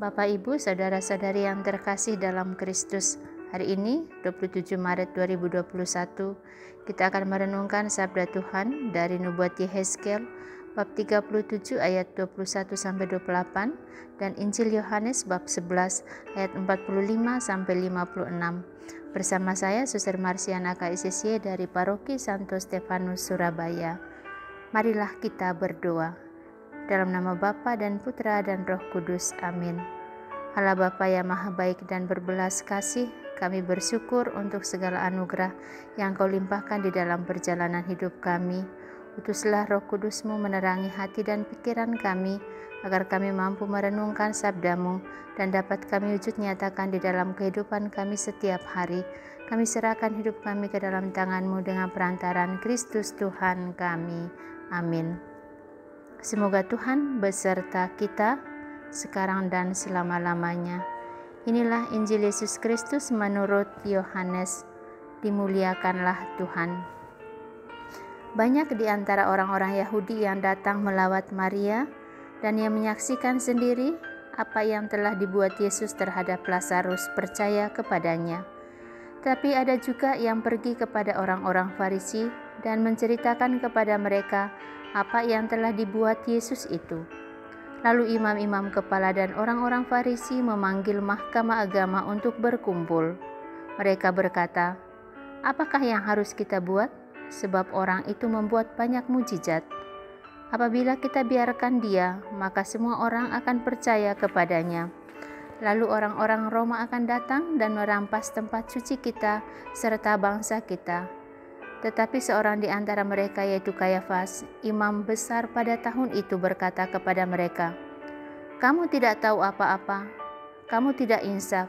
Bapak, Ibu, Saudara-saudari yang terkasih dalam Kristus, hari ini 27 Maret 2021 kita akan merenungkan sabda Tuhan dari nubuat Yehezkiel bab 37 ayat 21-28 dan Injil Yohanes bab 11 ayat 45-56. Bersama saya Suster Marsiana KSSY dari Paroki Santo Stefanus Surabaya. Marilah kita berdoa. Dalam nama Bapa dan Putra dan Roh Kudus. Amin. Allah Bapa yang Maha Baik dan berbelas kasih, kami bersyukur untuk segala anugerah yang Kau limpahkan di dalam perjalanan hidup kami. Utuslah Roh Kudus-Mu menerangi hati dan pikiran kami, agar kami mampu merenungkan sabda-Mu dan dapat kami wujud nyatakan di dalam kehidupan kami setiap hari. Kami serahkan hidup kami ke dalam tangan-Mu dengan perantaran Kristus Tuhan kami. Amin. Semoga Tuhan beserta kita sekarang dan selama-lamanya. Inilah Injil Yesus Kristus menurut Yohanes. Dimuliakanlah Tuhan. Banyak di antara orang-orang Yahudi yang datang melawat Maria dan yang menyaksikan sendiri apa yang telah dibuat Yesus terhadap Lazarus percaya kepadanya. Tapi ada juga yang pergi kepada orang-orang Farisi dan menceritakan kepada mereka apa yang telah dibuat Yesus itu. Lalu imam-imam kepala dan orang-orang Farisi memanggil mahkamah agama untuk berkumpul. Mereka berkata, "Apakah yang harus kita buat? Sebab orang itu membuat banyak mujizat. Apabila kita biarkan dia, maka semua orang akan percaya kepadanya. Lalu orang-orang Roma akan datang dan merampas tempat suci kita serta bangsa kita." Tetapi seorang di antara mereka, yaitu Kayafas, imam besar pada tahun itu, berkata kepada mereka, "Kamu tidak tahu apa-apa, kamu tidak insaf,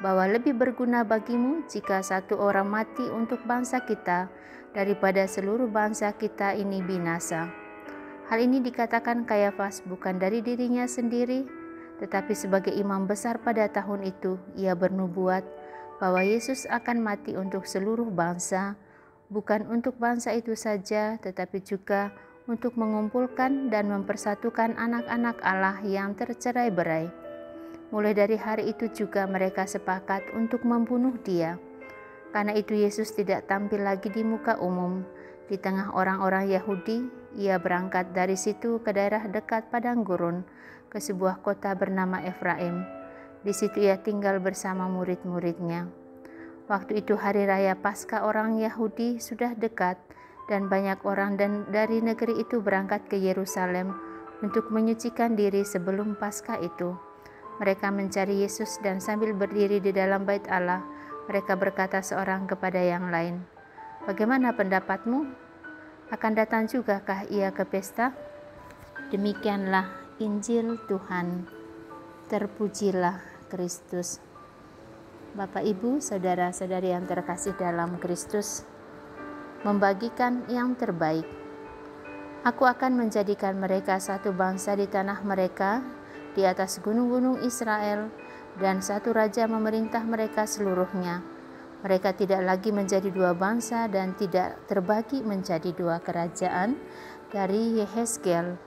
bahwa lebih berguna bagimu jika satu orang mati untuk bangsa kita daripada seluruh bangsa kita ini binasa." Hal ini dikatakan Kayafas bukan dari dirinya sendiri, tetapi sebagai imam besar pada tahun itu, ia bernubuat bahwa Yesus akan mati untuk seluruh bangsa, bukan untuk bangsa itu saja, tetapi juga untuk mengumpulkan dan mempersatukan anak-anak Allah yang tercerai-berai. Mulai dari hari itu juga mereka sepakat untuk membunuh dia. Karena itu Yesus tidak tampil lagi di muka umum. Di tengah orang-orang Yahudi, ia berangkat dari situ ke daerah dekat padang gurun, ke sebuah kota bernama Efraim. Di situ ia tinggal bersama murid-muridnya. Waktu itu hari raya Paskah orang Yahudi sudah dekat, dan banyak orang dari negeri itu berangkat ke Yerusalem untuk menyucikan diri sebelum Paskah itu. Mereka mencari Yesus dan sambil berdiri di dalam bait Allah, mereka berkata seorang kepada yang lain, "Bagaimana pendapatmu? Akan datang jugakah ia ke pesta?" Demikianlah Injil Tuhan. Terpujilah Kristus. Bapak, Ibu, Saudara-saudari yang terkasih dalam Kristus, membagikan yang terbaik. Aku akan menjadikan mereka satu bangsa di tanah mereka, di atas gunung-gunung Israel, dan satu raja memerintah mereka seluruhnya. Mereka tidak lagi menjadi dua bangsa dan tidak terbagi menjadi dua kerajaan. Dari Yehezkiel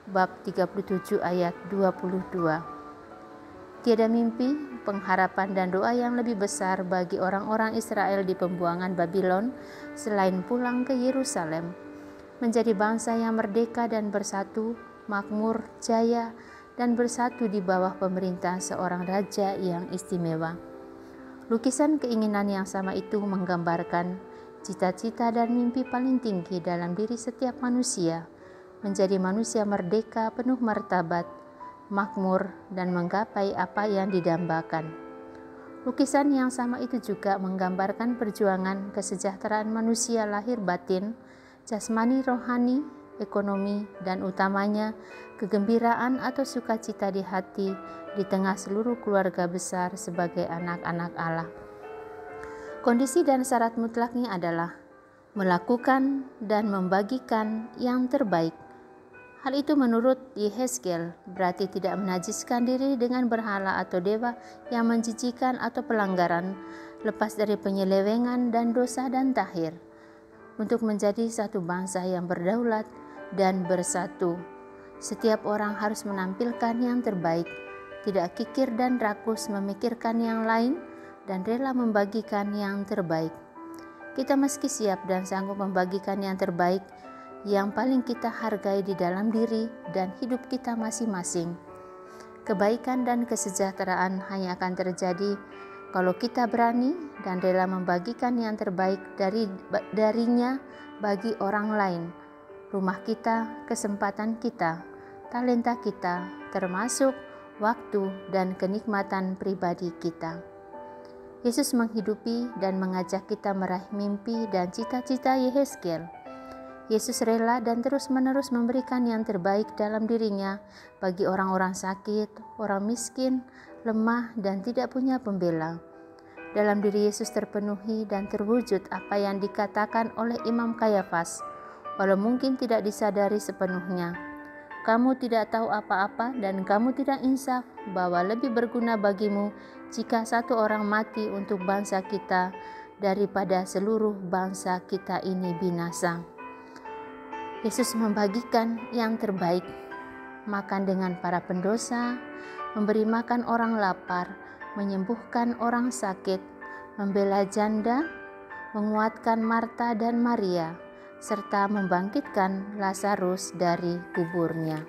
bab 37 ayat 22. Tiada mimpi, pengharapan dan doa yang lebih besar bagi orang-orang Israel di pembuangan Babylon selain pulang ke Yerusalem, menjadi bangsa yang merdeka dan bersatu, makmur, jaya, dan bersatu di bawah pemerintah seorang raja yang istimewa. Lukisan keinginan yang sama itu menggambarkan cita-cita dan mimpi paling tinggi dalam diri setiap manusia, menjadi manusia merdeka, penuh martabat, makmur, dan menggapai apa yang didambakan. Lukisan yang sama itu juga menggambarkan perjuangan kesejahteraan manusia lahir batin, jasmani, rohani, ekonomi, dan utamanya kegembiraan atau sukacita di hati di tengah seluruh keluarga besar sebagai anak-anak Allah. Kondisi dan syarat mutlaknya adalah melakukan dan membagikan yang terbaik. Hal itu menurut Yehezkiel berarti tidak menajiskan diri dengan berhala atau dewa yang menjijikan atau pelanggaran, lepas dari penyelewengan dan dosa dan tahir, untuk menjadi satu bangsa yang berdaulat dan bersatu. Setiap orang harus menampilkan yang terbaik, tidak kikir dan rakus memikirkan yang lain, dan rela membagikan yang terbaik. Kita meski siap dan sanggup membagikan yang terbaik, yang paling kita hargai di dalam diri dan hidup kita masing-masing. Kebaikan dan kesejahteraan hanya akan terjadi kalau kita berani dan rela membagikan yang terbaik darinya bagi orang lain. Rumah kita, kesempatan kita, talenta kita, termasuk waktu dan kenikmatan pribadi kita. Yesus menghidupi dan mengajak kita meraih mimpi dan cita-cita Yehezkiel. Yesus rela dan terus-menerus memberikan yang terbaik dalam dirinya bagi orang-orang sakit, orang miskin, lemah, dan tidak punya pembela. Dalam diri Yesus terpenuhi dan terwujud apa yang dikatakan oleh Imam Kayafas, walau mungkin tidak disadari sepenuhnya. Kamu tidak tahu apa-apa dan kamu tidak insaf bahwa lebih berguna bagimu jika satu orang mati untuk bangsa kita daripada seluruh bangsa kita ini binasa. Yesus membagikan yang terbaik, makan dengan para pendosa, memberi makan orang lapar, menyembuhkan orang sakit, membela janda, menguatkan Marta dan Maria, serta membangkitkan Lazarus dari kuburnya.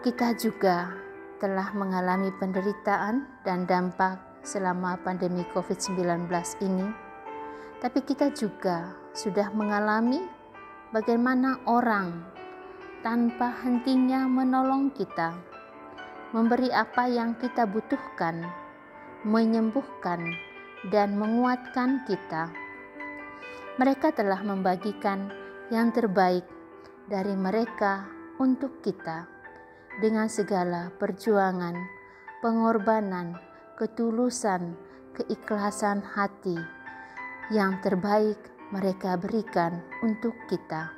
Kita juga telah mengalami penderitaan dan dampak selama pandemi COVID-19 ini, tapi kita juga sudah mengalami bagaimana orang tanpa hentinya menolong kita, memberi apa yang kita butuhkan, menyembuhkan, dan menguatkan kita. Mereka telah membagikan yang terbaik dari mereka untuk kita dengan segala perjuangan, pengorbanan, ketulusan, keikhlasan hati. Yang terbaik mereka berikan untuk kita.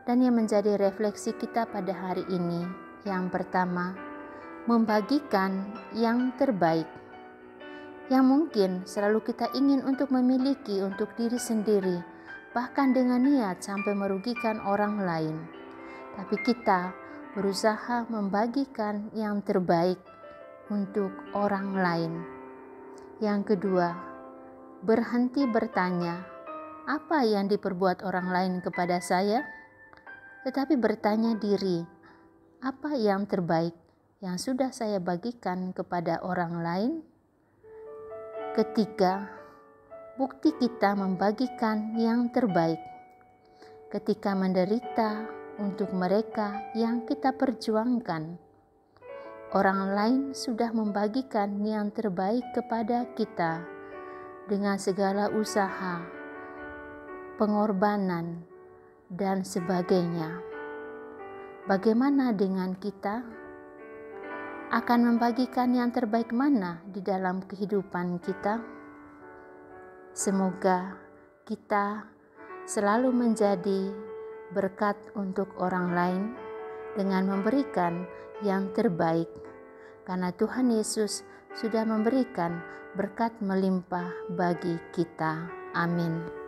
Dan yang menjadi refleksi kita pada hari ini, yang pertama, membagikan yang terbaik. Yang mungkin selalu kita ingin untuk memiliki untuk diri sendiri, bahkan dengan niat sampai merugikan orang lain. Tapi kita berusaha membagikan yang terbaik untuk orang lain. Yang kedua, berhenti bertanya, apa yang diperbuat orang lain kepada saya? Tetapi bertanya diri, apa yang terbaik yang sudah saya bagikan kepada orang lain? Ketiga, bukti kita membagikan yang terbaik. Ketika menderita untuk mereka yang kita perjuangkan, orang lain sudah membagikan yang terbaik kepada kita dengan segala usaha, pengorbanan, dan sebagainya. Bagaimana dengan kita? Akan membagikan yang terbaik mana di dalam kehidupan kita? Semoga kita selalu menjadi berkat untuk orang lain dengan memberikan yang terbaik, karena Tuhan Yesus sudah memberikan berkat melimpah bagi kita. Amin.